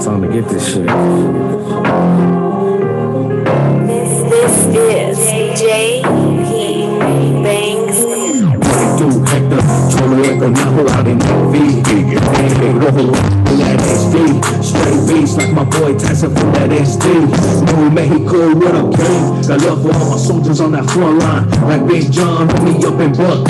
Time to get this shit. This is J.P. Banks. Tú, Hector, solo esto najo out in TV. Rojo, that HD. Straight beats like my boy Tyson from that SD. New Mexico, what up, gang? Got love for all my soldiers on that front line. Like Big John, me up in Buck.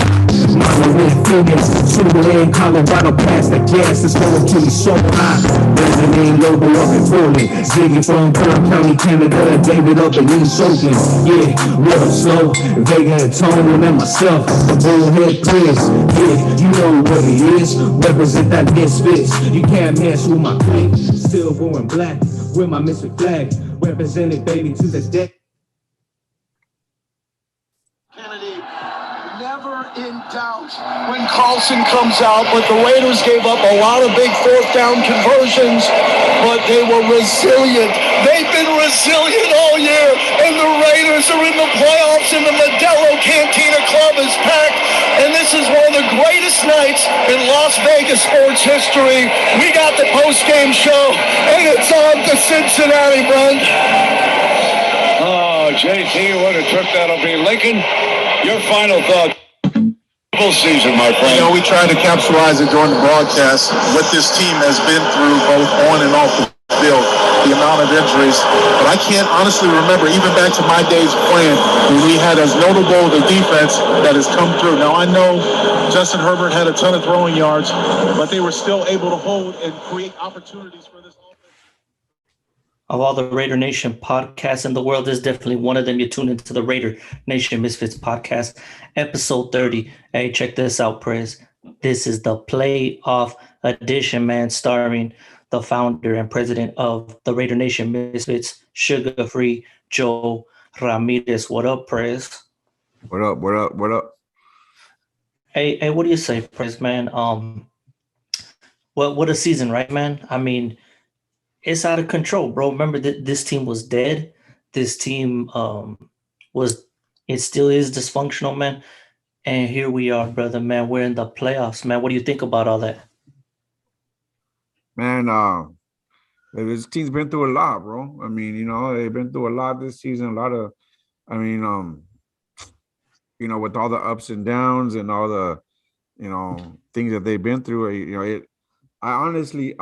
Mama in Phoenix, Super in Colorado, past the gas, it's going to be so high. President Lobo up in Portland, Ziggy from Kern County, Canada, David up in East Oakland. Yeah, what up, slow? Vega and Tone and myself, the bullhead prince. Yeah, you know what it is. Represent that Misfits. You can't mess with my clique. Still wearing black with my Misfit flag. Represented, baby, to this day. In doubt when Carlson comes out, but the Raiders gave up a lot of big fourth down conversions, but they were resilient. They've been resilient all year, and the Raiders are in the playoffs, and the Modelo Cantina Club is packed, and this is one of the greatest nights in Las Vegas sports history. We got the post-game show, and it's on to Cincinnati, Brent. Oh, JT, what a trip that'll be. Lincoln, your final thoughts. Season, my friend. You know, we tried to capitalize it during the broadcast. What this team has been through, both on and off the field, the amount of injuries. But I can't honestly remember, even back to my days of playing, when we had as notable the defense that has come through. Now, I know Justin Herbert had a ton of throwing yards, but they were still able to hold and create opportunities for this offense. Of all the Raider Nation podcasts in the world, this is definitely one of them. You tune into the Raider Nation Misfits podcast, episode 30. Hey, check this out, Prez. This is the playoff edition, man, starring the founder and president of the Raider Nation Misfits, Sugar Free Joe Ramirez. What up, Prez? What up? What up? What up? Hey, what do you say, Prez, man? What a season, right, man? I mean, it's out of control, bro. Remember that this team was dead. This team it still is dysfunctional, man. And here we are, brother, man. We're in the playoffs, man. What do you think about all that? Man, this team's been through a lot, bro. I mean, you know, they've been through a lot this season. A lot of, I mean, you know, with all the ups and downs and all the, you know, things that they've been through, you know, I honestly,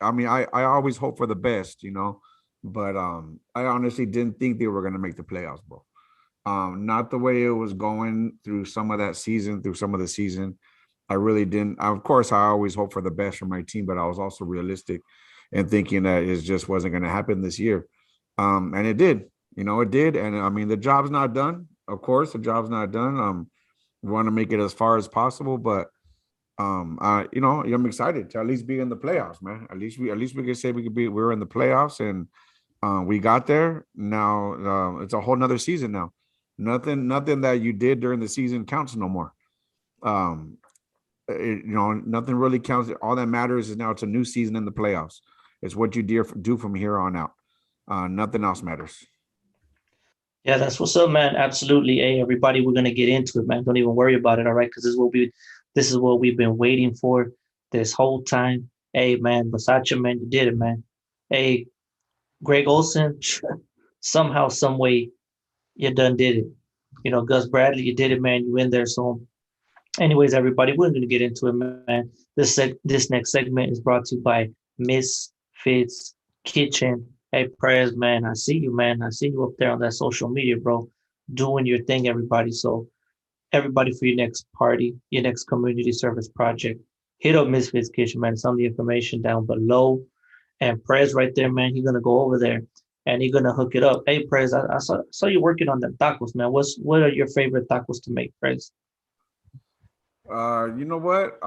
I mean, I always hope for the best, you know, but I honestly didn't think they were going to make the playoffs, bro. Not the way it was going through some of the season. I really didn't. Of course, I always hope for the best for my team, but I was also realistic and thinking that it just wasn't going to happen this year. And it did, you know, it did. And I mean, the job's not done. Of course, the job's not done. We want to make it as far as possible, but you know, I'm excited to at least be in the playoffs, man. At least we can say we're in the playoffs, and we got there. Now it's a whole nother season now. Nothing that you did during the season counts no more. You know, nothing really counts. All that matters is now it's a new season in the playoffs. It's what you do from here on out. Nothing else matters. Yeah, that's what's up, man. Absolutely. Hey, everybody, we're gonna get into it, man. Don't even worry about it, all right? Because this is what we've been waiting for this whole time. Hey, man, Versace, man, you did it, man. Hey, Greg Olson, somehow, some way, you done did it. You know, Gus Bradley, you did it, man. You in there. So anyways, everybody, we're going to get into it, man. This next segment is brought to you by Misfits Kitchen. Hey, Prez, man, I see you, man. I see you up there on that social media, bro, doing your thing, everybody. So everybody, for your next party, your next community service project, hit up Misfits Kitchen, man. Some of the information down below. And Prez right there, man, he's going to go over there and he's going to hook it up. Hey, Prez, I saw you working on the tacos, man. What are your favorite tacos to make, Prez? You know what?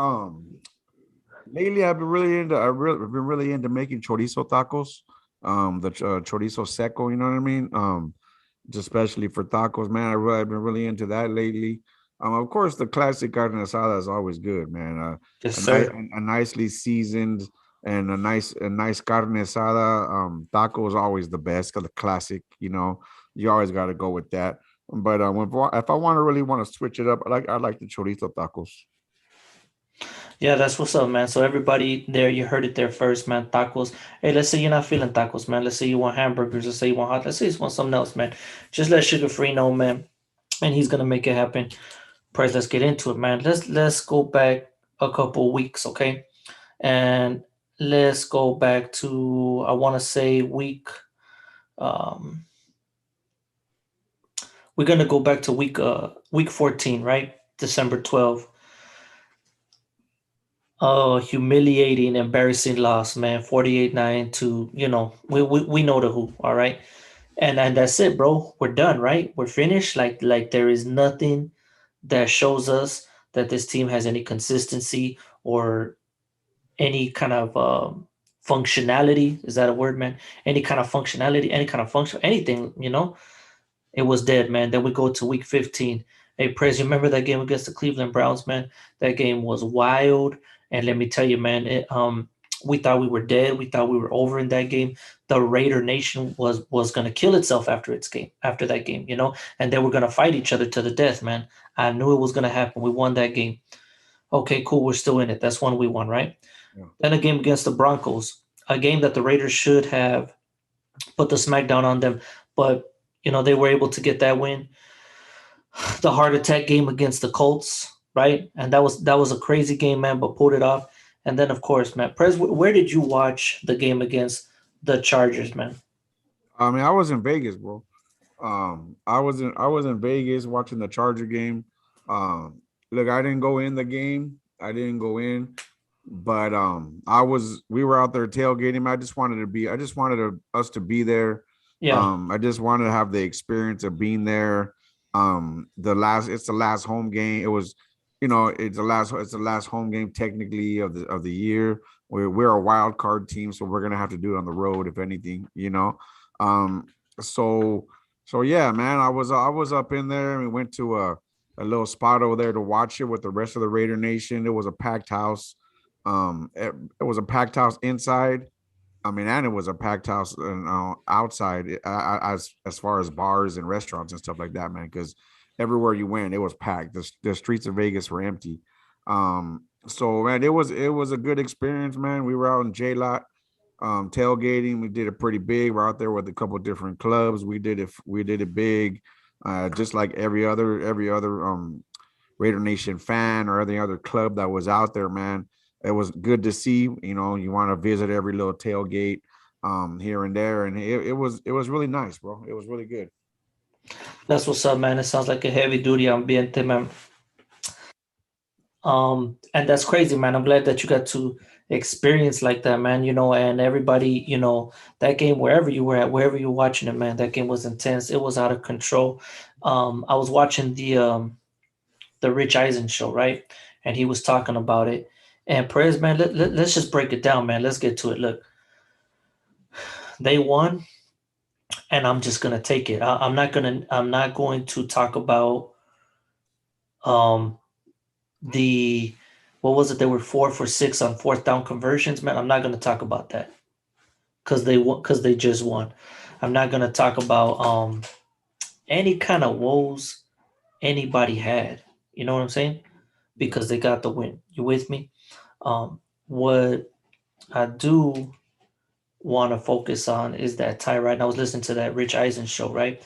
Lately I've been really into making chorizo tacos. The chorizo seco, you know what I mean? Especially for tacos, man. I've been really into that lately. Of course, the classic carne asada is always good, man. Yes, sir. A nicely seasoned and a nice carne asada taco is always the best. The classic, you know, you always got to go with that. But if I really want to switch it up, I like the chorizo tacos. Yeah, that's what's up, man. So everybody there, you heard it there first, man. Tacos. Hey, let's say you're not feeling tacos, man. Let's say you want hamburgers. Let's say you want hot. Let's say you want something else, man. Just let Sugar Free know, man, and he's gonna make it happen. Price, let's get into it, man. Let's go back a couple weeks, okay? And let's go back to I want to say um we're gonna go back to week 14, right? December 12th. Oh, humiliating, embarrassing loss, man. 48-9 to, we know the who, all right? And that's it, bro. We're done, right? We're finished. Like there is nothing that shows us that this team has any consistency or any kind of functionality. Is that a word, man? Any kind of functionality, any kind of function, anything. It was dead, man. Then we go to week 15. Hey, Prez, you remember that game against the Cleveland Browns, man? That game was wild. And let me tell you, man, we thought we were dead. We thought we were over in that game. The Raider Nation was gonna kill itself after that game, and they were gonna fight each other to the death, man. I knew it was gonna happen. We won that game. Okay, cool. We're still in it. That's one we won, right? Yeah. Then a game against the Broncos, a game that the Raiders should have put the smackdown on them, but they were able to get that win. The heart attack game against the Colts, right? And that was a crazy game, man, but pulled it off. And then of course, man, Prez, where did you watch the game against the Chargers, man? I mean, I was in Vegas, bro. I was in Vegas watching the Charger game. Look, I didn't go in the game. I didn't go in, but we were out there tailgating. I just wanted us to be there. Yeah, I just wanted to have the experience of being there. It's the last home game. It was, it's the last home game technically of the year. We're a wild card team, so we're gonna have to do it on the road if anything. Um, so so yeah, man, I was up in there and we went to a little spot over there to watch it with the rest of the Raider Nation. It was a packed house. It was a packed house inside. I mean, and it was a packed house outside as far as bars and restaurants and stuff like that, man. Because everywhere you went, it was packed. The streets of Vegas were empty. So man, it was a good experience, man. We were out in J Lot, tailgating. We did it pretty big. We're out there with a couple of different clubs. We did it big, just like every other Raider Nation fan or any other club that was out there, man. It was good to see. You want to visit every little tailgate here and there, and it was really nice, bro. It was really good. that's what's up, man. It sounds like a heavy duty ambiente, man. And that's crazy, man. I'm glad that you got to experience like that, man. And everybody, that game, wherever you were at, wherever you're watching it, man, that game was intense. It was out of control. I was watching the Rich Eisen show, right? And he was talking about it. And Perez, man, let's just break it down, man. Let's get to it. Look, they won, and I'm just gonna take it. I'm not going to talk about um the what was it? They were 4 for 6 on fourth down conversions, man. I'm not gonna talk about that because they just won. I'm not gonna talk about any kind of woes anybody had. You know what I'm saying? Because they got the win. You with me? What I do want to focus on is that Tyrod. And I was listening to that Rich Eisen show, right?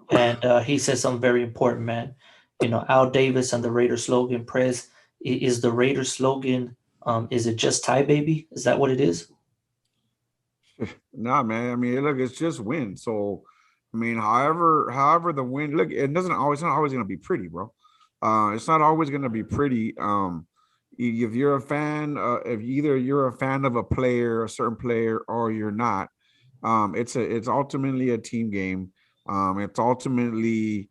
And he said something very important, man. Al Davis and the Raider slogan, Prez, is the Raider slogan, is it just tie, baby? Is that what it is? Nah, man. I mean, look, it's just win. So, I mean, however the win, look, it's not always gonna be pretty, bro. It's not always gonna be pretty. If you're a fan, if either you're a fan of a certain player, or you're not, it's ultimately a team game. It's ultimately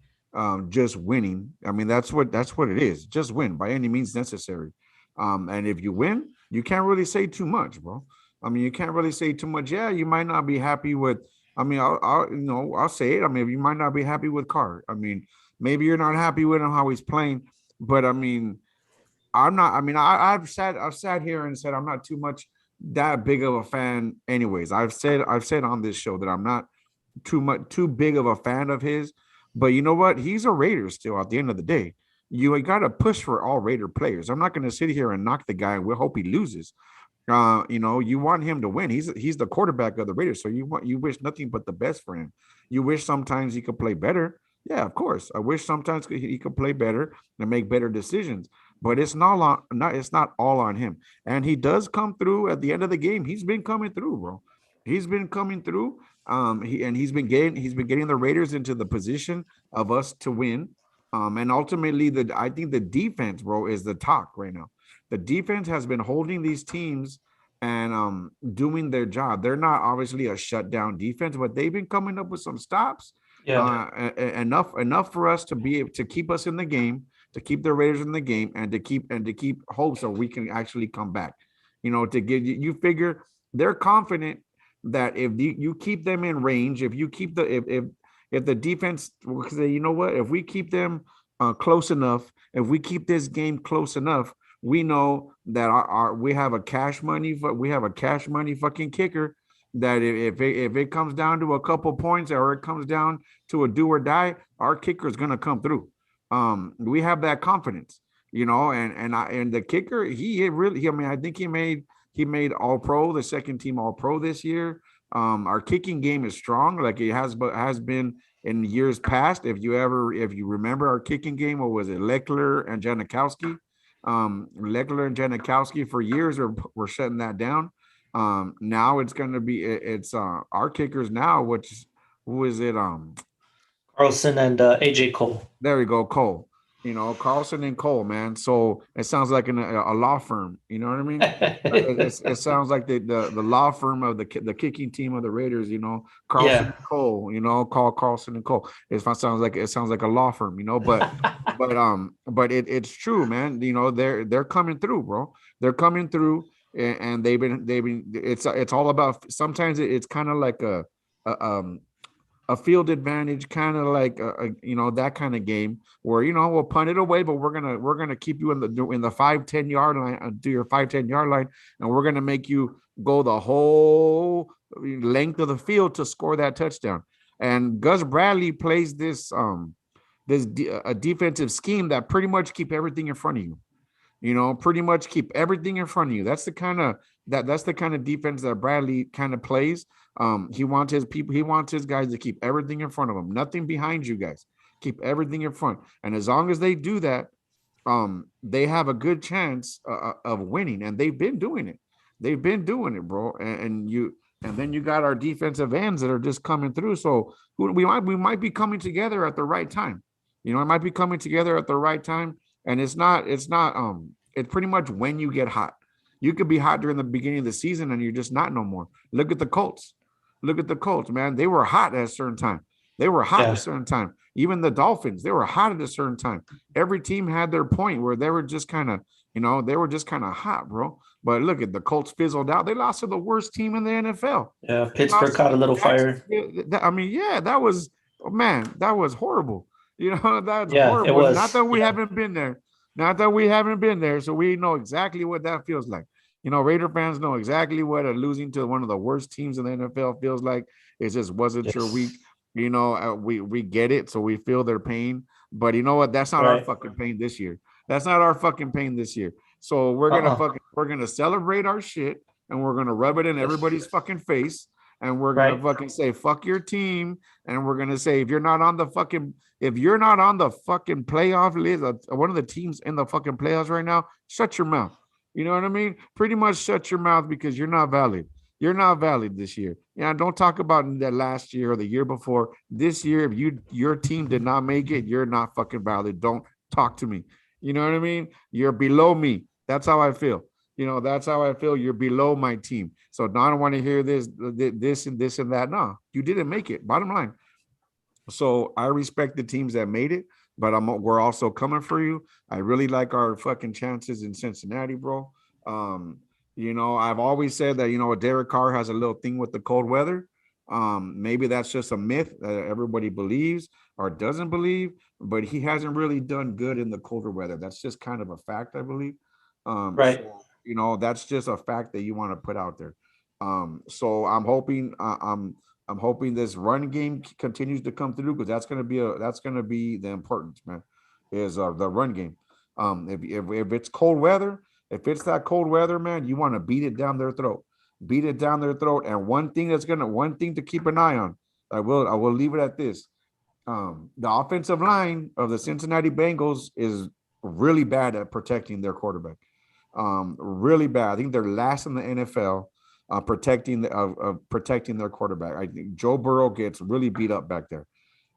just winning. I mean, that's what it is. Just win by any means necessary. And if you win, you can't really say too much, bro. I mean, you can't really say too much. Yeah, you might not be happy with. I mean, I'll say it. I mean, you might not be happy with Carr. I mean, maybe you're not happy with him how he's playing, but I mean, I'm not. I mean, I've sat here and said I'm not too much that big of a fan. Anyways, I've said on this show that I'm not too big of a fan of his, But you know what? He's a Raider still at the end of the day. You got to push for all Raider players. I'm not going to sit here and knock the guy and we'll hope he loses. You want him to win. He's the quarterback of the Raiders, so you wish nothing but the best for him. You wish sometimes he could play better. Yeah, of course. I wish sometimes he could play better and make better decisions. But it's not all on him. And he does come through at the end of the game. He's been coming through, bro. He's been coming through. He's been getting the Raiders into the position of us to win. And ultimately, I think the defense, bro, is the talk right now. The defense has been holding these teams and doing their job. They're not obviously a shutdown defense, but they've been coming up with some stops. Yeah. Enough for us to be able to keep us in the game, to keep the Raiders in the game, and to keep hope so we can actually come back. To give you figure they're confident that if you keep them in range, if you keep if the defense, you know what, if we keep them close enough, if we keep this game close enough, we know that we have a cash money fucking kicker that if it comes down to a couple points or it comes down to a do or die, our kicker is gonna come through. We have that confidence, and the kicker, I think he made All Pro, the second team All Pro this year. Our kicking game is strong, like it has been in years past. If you remember our kicking game, what was it? Leckler and Janikowski. Leckler and Janikowski for years were shutting that down. Now it's going to be our kickers now, who is it? Carlson and AJ Cole. There we go, Cole. Carlson and Cole, man. So it sounds like a law firm. You know what I mean? it sounds like the law firm of the kicking team of the Raiders. Carlson and Cole. Call Carlson and Cole. It sounds like a law firm. But it's true, man. They're coming through, bro. They're coming through, and they've been. It's all about. Sometimes it's kind of like a field advantage, kind of like that kind of game where we'll punt it away, but we're gonna keep you in the 5-10 yard line, do your 5-10 yard line, and we're gonna make you go the whole length of the field to score that touchdown. And Gus Bradley plays this a defensive scheme that pretty much keep everything in front of you. Pretty much keep everything in front of you. That's the kind of defense that Bradley kind of plays. He wants his guys to keep everything in front of them, nothing behind you guys. Keep everything in front. And as long as they do that, they have a good chance of winning. And they've been doing it. They've been doing it, bro. And then you got our defensive ends that are just coming through. So we might be coming together at the right time. It might be coming together at the right time. And it's pretty much when you get hot. You could be hot during the beginning of the season and you're just not no more. Look at the Colts. Man. They were hot at a certain time. At a certain time. Even the Dolphins, they were hot at a certain time. Every team had their point where they were just kind of, hot, bro. But look at the Colts fizzled out. They lost to the worst team in the NFL. Yeah, Pittsburgh caught a little fire. That was horrible. That's horrible. It was. Not that we haven't been there. So we know exactly what that feels like. Raider fans know exactly what losing to one of the worst teams in the NFL feels like. It just wasn't your week. We get it, so we feel their pain. But you know what? That's not our fucking pain this year. So we're gonna celebrate our shit, and we're gonna rub it in everybody's fucking face, and we're gonna fucking say fuck your team, and we're gonna say if you're not on the fucking playoff list, one of the teams in the fucking playoffs right now, shut your mouth. You know what I mean? Pretty much shut your mouth because you're not valid. You're not valid this year. Don't talk about that last year or the year before. This year, if your team did not make it, you're not fucking valid. Don't talk to me. You know what I mean? You're below me. That's how I feel. That's how I feel. You're below my team. So now I don't want to hear this and that. No, you didn't make it. Bottom line. So I respect the teams that made it, but we're also coming for you. I really like our fucking chances in Cincinnati, bro. I've always said that, Derek Carr has a little thing with the cold weather. Maybe that's just a myth that everybody believes or doesn't believe, but he hasn't really done good in the colder weather. That's just kind of a fact, I believe. So, that's just a fact that you want to put out there. So I'm hoping I'm hoping this run game continues to come through because that's gonna be the importance, man. Is the run game. If it's cold weather, if it's that cold weather, man, you want to beat it down their throat, beat it down their throat. And one thing to keep an eye on. I will leave it at this. The offensive line of the Cincinnati Bengals is really bad at protecting their quarterback. Really bad. I think they're last in the NFL protecting their quarterback. I think Joe Burrow gets really beat up back there,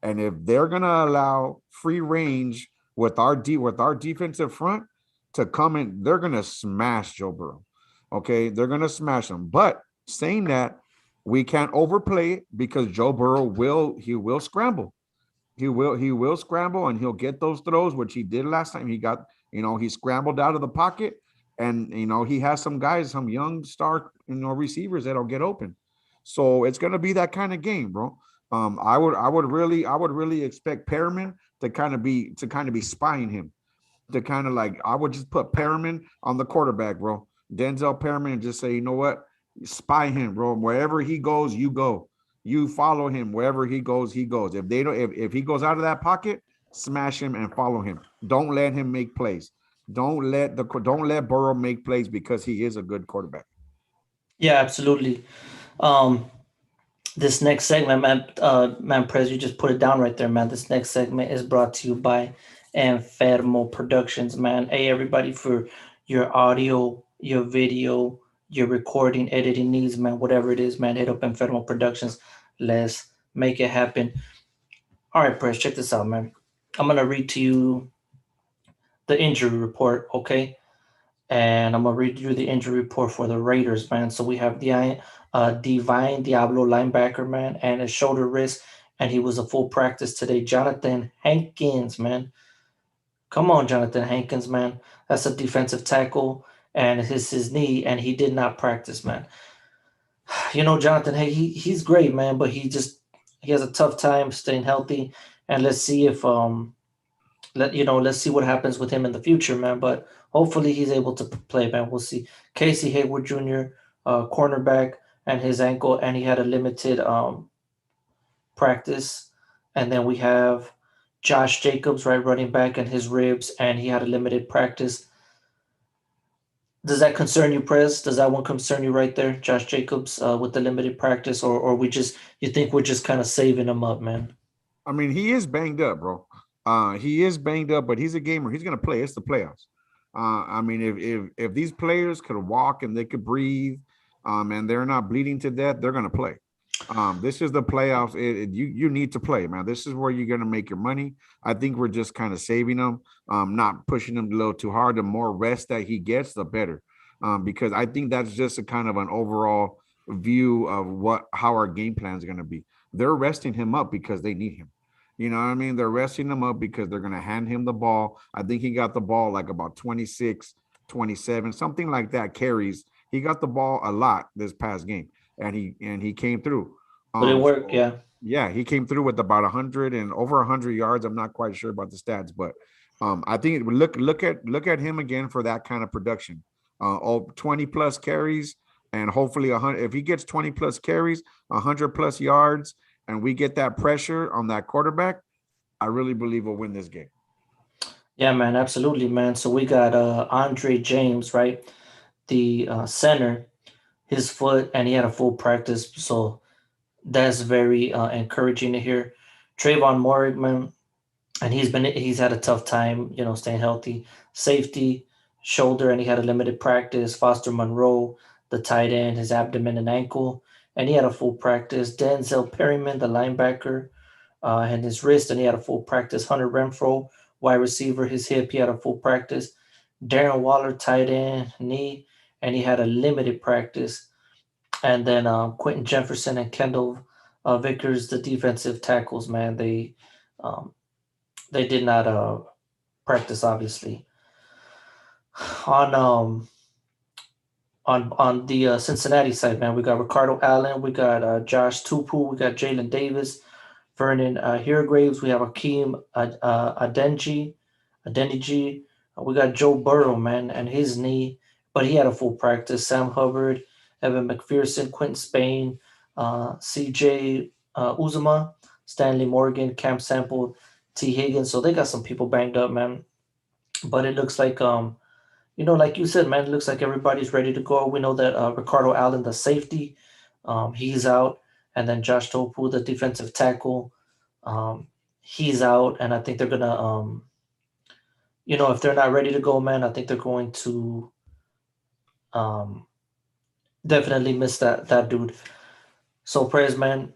and if they're gonna allow free range with our defensive front to come in, they're gonna smash Joe Burrow. Okay, they're gonna smash him. But saying that, we can't overplay it because Joe Burrow will scramble. He will scramble and he'll get those throws, which he did last time. He scrambled out of the pocket, and he has some guys, some young star, receivers that'll get open. So it's gonna be that kind of game, bro. I would really expect Perriman to kind of be spying him, to kind of like, I would just put Perriman on the quarterback, bro. Denzel Perriman, and just say, you know what, spy him, bro. Wherever he goes, you go. You follow him wherever he goes. He goes. If he goes out of that pocket, smash him and follow him. Don't let him make plays. Don't let Burrow make plays because he is a good quarterback. Yeah, absolutely. Um, this next segment, man, Prez, you just put it down right there, man. This next segment is brought to you by Enfermo Productions, man. Hey, everybody, for your audio, your video, your recording, editing needs, man, whatever it is, man, hit up Enfermo Productions. Let's make it happen. All right, Prez, check this out, man. I'm gonna read to you the injury report, okay? And I'm gonna read you the injury report for the Raiders, man. So we have the Divine Diablo linebacker, man, and a shoulder wrist, and he was a full practice today. Jonathan Hankins, man. Come on, Jonathan Hankins, man. That's a defensive tackle, and his knee, and he did not practice, man. Jonathan, hey, he's great, man, but he has a tough time staying healthy. And let's see if let's see what happens with him in the future, man. But hopefully he's able to play, man. We'll see. Casey Hayward Jr., cornerback, and his ankle, and he had a limited practice. And then we have Josh Jacobs, right, running back, and his ribs, and he had a limited practice. Does that concern you, Prez? Does that one concern you right there, Josh Jacobs, with the limited practice, or you think we're just kind of saving him up, man? I mean, he is banged up, bro. He is banged up, but he's a gamer. He's gonna play. It's the playoffs. I mean, if these players could walk and they could breathe, and they're not bleeding to death, they're gonna play. This is the playoffs. You need to play, man. This is where you're gonna make your money. I think we're just kind of saving him, not pushing him a little too hard. The more rest that he gets, the better. Because I think that's just a kind of an overall view of how our game plan is gonna be. They're resting him up because they need him. You know what I mean? They're resting him up because they're going to hand him the ball. I think he got the ball like about 26, 27, something like that carries. He got the ball a lot this past game, and he came through. But it worked, yeah. Yeah, he came through with about 100 and over 100 yards. I'm not quite sure about the stats, but I think look at him again for that kind of production. 20 plus carries, and hopefully 100. If he gets 20 plus carries, 100 plus yards, and we get that pressure on that quarterback, I really believe we'll win this game. Yeah, man, absolutely, man. So we got Andre James, right? The center, his foot, and he had a full practice. So that's very encouraging to hear. Trayvon Morgan, and he's had a tough time, staying healthy. Safety, shoulder, and he had a limited practice. Foster Monroe, the tight end, his abdomen and ankle, and he had a full practice. Denzel Perryman, the linebacker, and his wrist, and he had a full practice. Hunter Renfro, wide receiver, his hip, he had a full practice. Darren Waller, tight end, knee, and he had a limited practice. And then Quentin Jefferson and Kendall Vickers, the defensive tackles, man, they did not practice, obviously. On the Cincinnati side, man, we got Ricardo Allen, we got Josh Tupu, we got Jalen Davis, Vernon Graves, we have Akeem Adeniji, we got Joe Burrow, man, and his knee, but he had a full practice. Sam Hubbard, Evan McPherson, Quentin Spain, CJ Uzuma, Stanley Morgan, Cam Sample, T Higgins. So they got some people banged up, man. But it looks like like you said, man, it looks like everybody's ready to go. We know that Ricardo Allen, the safety, he's out, and then Josh Topu, the defensive tackle, um, he's out, and I think they're gonna, if they're not ready to go, man, I think they're going to um, definitely miss that dude. So prayers, man.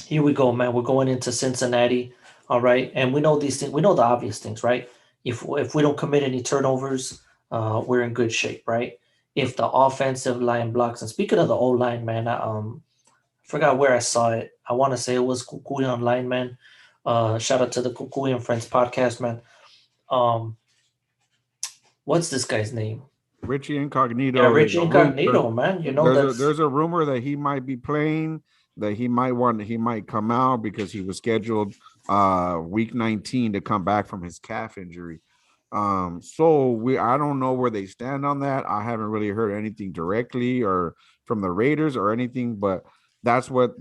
Here we go, man. We're going into Cincinnati, all right, and we know these things. We know the obvious things, right? If we don't commit any turnovers, we're in good shape, right? If the offensive line blocks, and speaking of the O line, man, I forgot where I saw it. I want to say it was Kukui online, man. Shout out to the Kukui and Friends podcast, man. Um, what's this guy's name? Richie Yeah, Incognito. Rich Incognito, man. There's a rumor that he might be playing, that he might come out because he was scheduled week 19 to come back from his calf injury. So I don't know where they stand on that. I haven't really heard anything directly or from the Raiders or anything, but that's what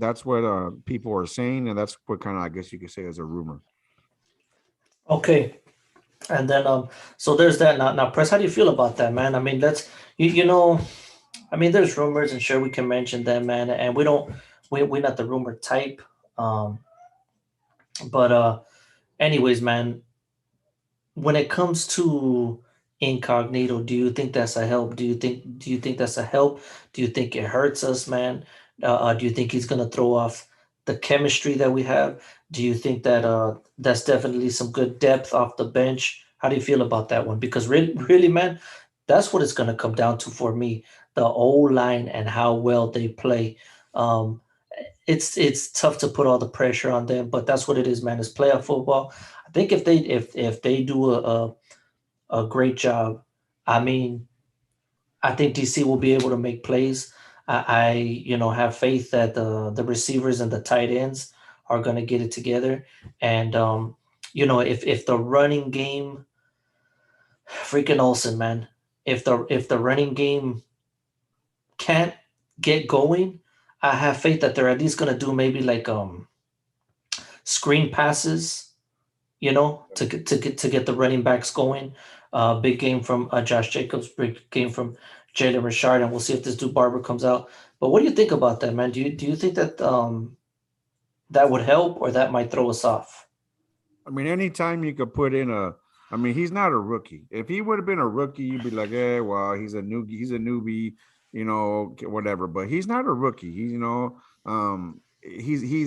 people are saying, and that's what kind of, I guess you could say, is a rumor. Okay. And then so there's that. Now Press, how do you feel about that, man? I mean, I mean, there's rumors, and sure we can mention them, man. And we're not the rumor type. Um, but anyways, man, when it comes to incognito, do you think that's a help? Do you think that's a help? Do you think it hurts us, man? Do you think he's gonna throw off the chemistry that we have? Do you think that that's definitely some good depth off the bench? How do you feel about that one? Because really, man, that's what it's gonna come down to for me. The O line and how well they play. Um, it's tough to put all the pressure on them, but that's what it is, man. It's playoff football. I think if they do a great job, I mean, I think DC will be able to make plays. I have faith that the receivers and the tight ends are gonna get it together, and if the running game, freaking Olsen, man, if the running game can't get going, I have faith that they're at least gonna do maybe like screen passes, to get the running backs going. Big game from Josh Jacobs, big game from Jalen Richard, and we'll see if this dude Barber comes out. But what do you think about that, man? Do you think that that would help, or that might throw us off? I mean, anytime you could put in I mean, he's not a rookie. If he would have been a rookie, you'd be like, well, he's a newbie, whatever. But he's not a rookie. He's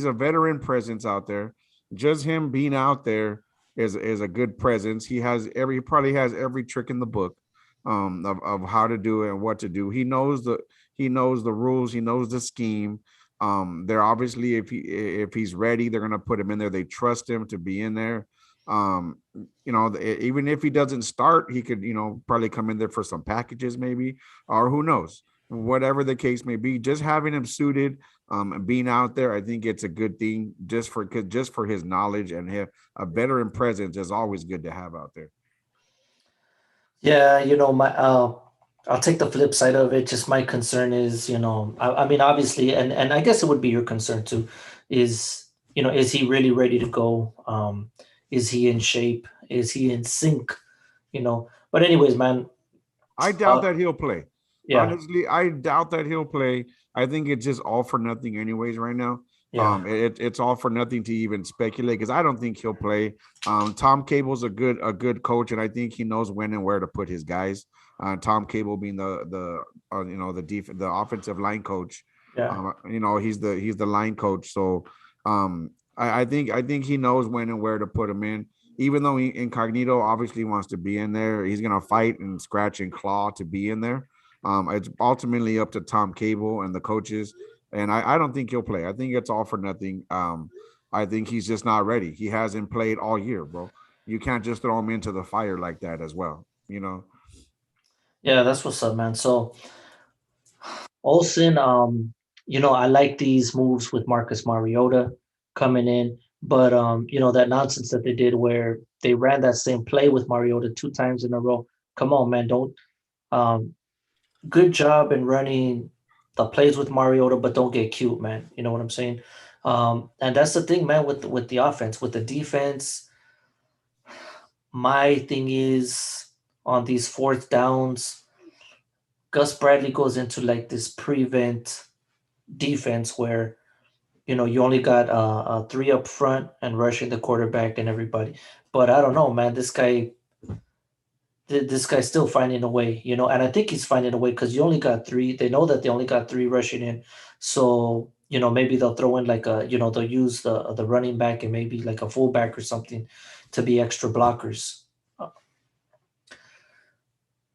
a veteran presence out there. Just him being out there is a good presence. He probably has every trick in the book, of how to do it and what to do. He knows the rules. He knows the scheme. They're obviously, if he's ready, they're gonna put him in there. They trust him to be in there. Even if he doesn't start, he could, probably come in there for some packages, maybe, or who knows, whatever the case may be. Just having him suited, and being out there, I think it's a good thing, just for his knowledge, and a veteran presence is always good to have out there. Yeah, my I'll take the flip side of it. Just my concern is, I mean, obviously, and I guess it would be your concern too, is he really ready to go? Is he in shape? Is he in sync? But anyways, man, I doubt that he'll play. yeah, Honestly, I doubt that he'll play. I think it's just all for nothing, anyways, right now. yeah, It's all for nothing to even speculate, because I don't think he'll play. Tom Cable's a good coach, and I think he knows when and where to put his guys. Tom Cable being the offensive line coach. yeah. He's the line coach. So I think he knows when and where to put him in. Even though Incognito obviously wants to be in there, he's gonna fight and scratch and claw to be in there. It's ultimately up to Tom Cable and the coaches, and I don't think he'll play. I think it's all for nothing. I think he's just not ready. He hasn't played all year, bro. You can't just throw him into the fire like that as well. Yeah, that's what's up, man. So Olsen, I like these moves with Marcus Mariota coming in, but that nonsense that they did where they ran that same play with Mariota two times in a row. Come on, man, don't. Um, Good job in running the plays with Mariota, but don't get cute, man. You know what I'm saying? And that's the thing, man, with the offense. With the defense, my thing is on these fourth downs, Gus Bradley goes into like this prevent defense where you only got three up front and rushing the quarterback and everybody. But I don't know, man. This guy's still finding a way, and I think he's finding a way because you only got three. They know that they only got three rushing in, so maybe they'll throw in like they'll use the running back and maybe like a fullback or something to be extra blockers.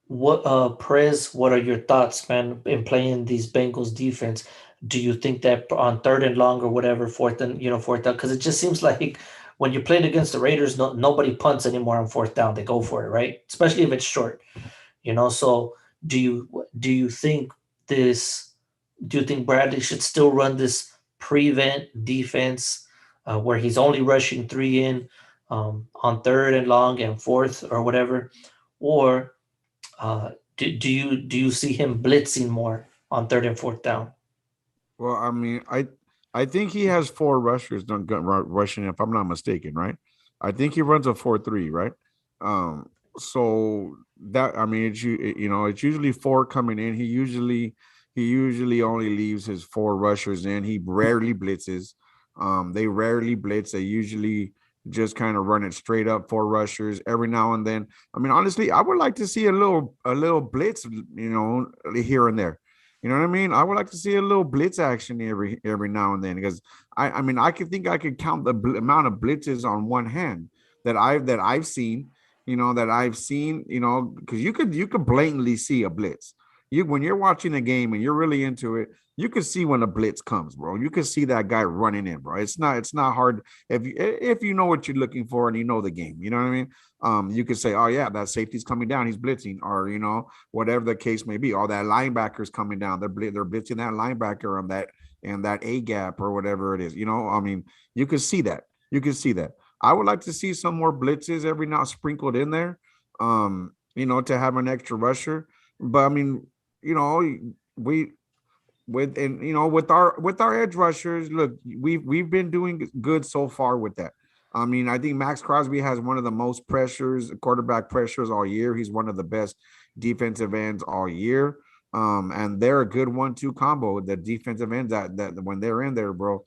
What Perez, what are your thoughts, man, in playing these Bengals defense? Do you think that on third and long or whatever, fourth down, because it just seems like when you're playing against the Raiders, nobody punts anymore on fourth down. They go for it, right? Especially if it's short. So do you think this? Do you think Bradley should still run this prevent defense where he's only rushing three in on third and long and fourth or whatever, or do you see him blitzing more on third and fourth down? Well, I mean, I think he has four rushers done rushing, if I'm not mistaken, right? I think he runs a 4-3, right? So that, I mean, it's usually four coming in. He usually only leaves his four rushers in. He rarely blitzes. They rarely blitz. They usually just kind of run it straight up, four rushers every now and then. I mean, honestly, I would like to see a little blitz, here and there. You know what I mean? I would like to see a little blitz action every now and then, because I mean, I could count the amount of blitzes on one hand that I've seen, because you could blatantly see a blitz. When you're watching a game and you're really into it, you can see when a blitz comes, bro. You can see that guy running in, bro. It's not hard if you know what you're looking for and you know the game. You know what I mean? You could say, oh yeah, that safety's coming down, he's blitzing, or whatever the case may be. Or that linebacker's coming down, they're blitzing that linebacker on that A gap or whatever it is. I mean, you can see that. I would like to see some more blitzes every now sprinkled in there, to have an extra rusher. But I mean, we with our edge rushers, look, we've been doing good so far with that. I mean, I think Max Crosby has one of the most quarterback pressures all year. He's one of the best defensive ends all year. And they're a good 1-2 combo. The defensive ends that when they're in there, bro,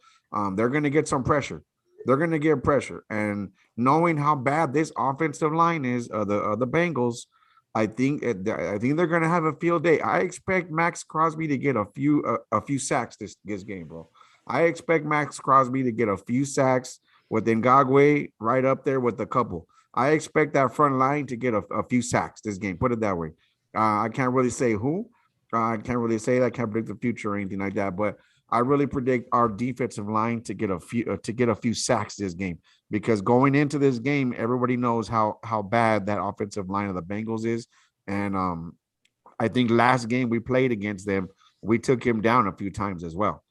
they're gonna get some pressure. They're gonna get pressure. And knowing how bad this offensive line is, the Bengals, I think they're gonna have a field day. I expect Max Crosby to get a few sacks this game, bro. I expect Max Crosby to get a few sacks with Ngagwe right up there with a couple. I expect that front line to get a few sacks this game. Put it that way. I can't really say who. I can't really say that. I can't predict the future or anything like that. But I really predict our defensive line to get a few sacks this game, because going into this game, everybody knows how bad that offensive line of the Bengals is. And I think last game we played against them, we took him down a few times as well.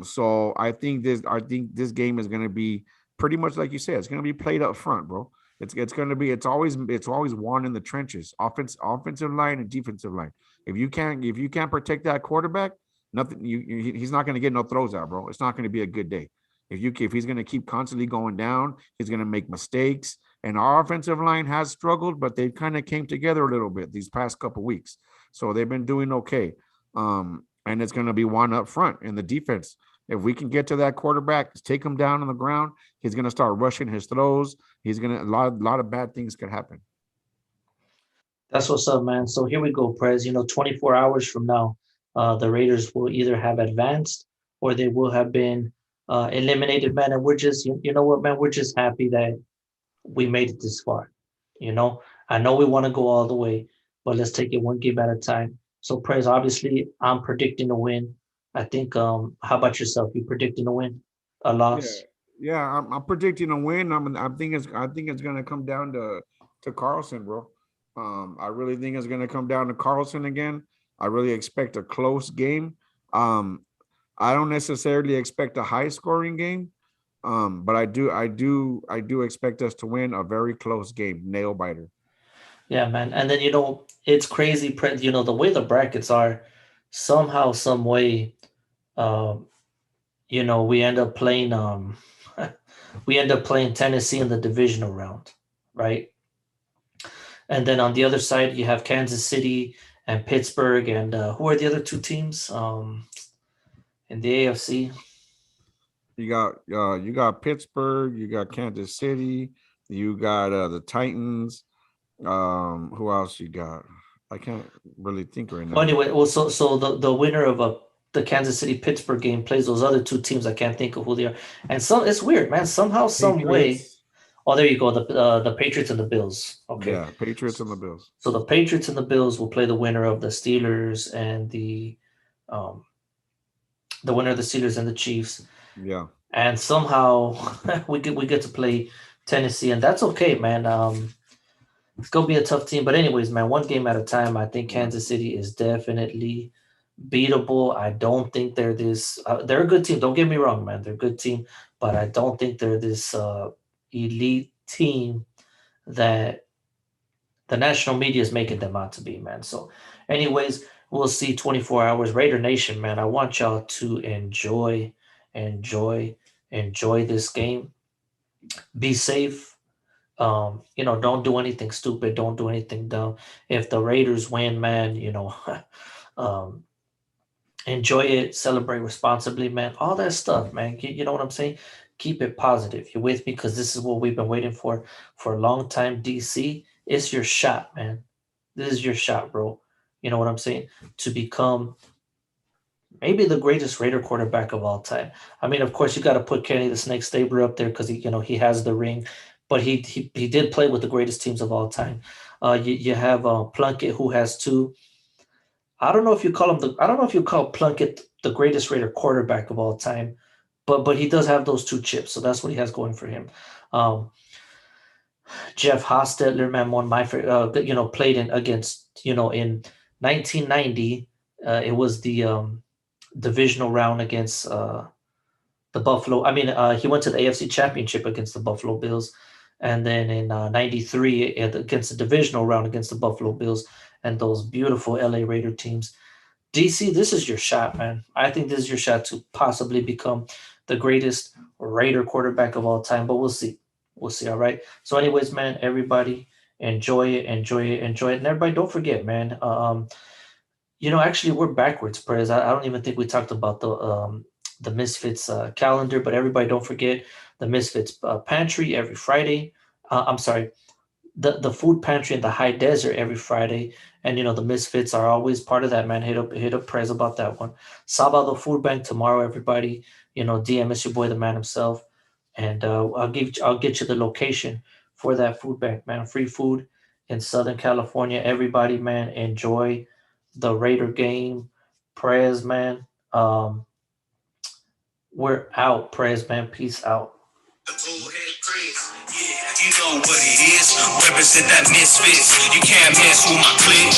So I think this game is going to be pretty much like you said. It's going to be played up front, bro. It's always won in the trenches, offensive line and defensive line. If you can't protect that quarterback, nothing. He's not going to get no throws out, bro. It's not going to be a good day. If he's going to keep constantly going down, he's going to make mistakes. And our offensive line has struggled, but they kind of came together a little bit these past couple weeks. So they've been doing okay. And it's going to be one up front in the defense. If we can get to that quarterback, take him down on the ground, he's going to start rushing his throws. A lot of bad things could happen. That's what's up, man. So here we go, Prez. 24 hours from now, the Raiders will either have advanced or they will have been eliminated, man. And we're just, you know what, man? We're just happy that we made it this far. I know we want to go all the way, but let's take it one game at a time. So, Prez, obviously, I'm predicting a win. I think. How about yourself? You predicting a win, a loss? Yeah, I'm predicting a win. I think it's going to come down to Carlson, bro. I really think it's going to come down to Carlson again. I really expect a close game. I don't necessarily expect a high scoring game, but I do expect us to win a very close game, nail biter. Yeah, man. And then it's crazy, the way the brackets are. somehow, some way, we end up playing Tennessee in the divisional round, right? And then on the other side, you have Kansas City and Pittsburgh, and who are the other two teams in the AFC? You got Pittsburgh, you got Kansas City, you got the Titans. Who else you got? I can't really think right Well, now. anyway, so the winner of the Kansas City Pittsburgh game plays those other two teams. I can't think of who they are, and it's weird, man. Somehow, some way. Patriots. Oh, there you go. The Patriots and the Bills. Okay. Yeah, Patriots and the Bills. So the Patriots and the Bills will play the winner of the Steelers and um, the winner of the Steelers and the Chiefs. Yeah. And somehow we get to play Tennessee, and that's okay, man. It's gonna be a tough team, but anyways, man, one game at a time. I think Kansas City is definitely beatable. I don't think they're this. They're a good team. Don't get me wrong, man. They're a good team, but I don't think they're this elite team that the national media is making them out to be, man. So, anyways, we'll see 24 hours. Raider Nation, man, I want y'all to enjoy this game. Be safe. Don't do anything stupid. Don't do anything dumb. If the Raiders win, man, um, enjoy it, celebrate responsibly, man. All that stuff, man. You know what I'm saying? Keep it positive. You with me? Because this is what we've been waiting for a long time. DC, it's your shot, man. This is your shot, bro. You know what I'm saying? To become maybe the greatest Raider quarterback of all time. I mean, of course, you got to put Kenny the Snake Stabler up there because he has the ring, but he did play with the greatest teams of all time. You have Plunkett, who has two. I don't know if you call Plunkett the greatest Raider quarterback of all time, but he does have those two chips, so that's what he has going for him. Jeff Hostetler, man, one of my played against in 1990. It was the divisional round against the Buffalo. I mean, he went to the AFC Championship against the Buffalo Bills, and then in '93 against the divisional round against the Buffalo Bills and those beautiful LA Raider teams. DC, this is your shot, man. I think this is your shot to possibly become the greatest Raider quarterback of all time, but we'll see. We'll see. All right. So, anyways, man, everybody enjoy it. And everybody, don't forget, man. Actually, we're backwards, Perez. I don't even think we talked about the Misfits calendar, but everybody, don't forget the Misfits Pantry every Friday. I'm sorry, the food pantry in the high desert every Friday. And the Misfits are always part of that, man. Hit up Prez about that one. Sabado Food Bank tomorrow, everybody. DM is your boy, the man himself. And I'll get you the location for that food bank, man. Free food in Southern California. Everybody, man, enjoy the Raider game. Prez, man. We're out, Prez, man. Peace out. Yeah, you know what it is. Represent that Misfits. You can't mess with my clique.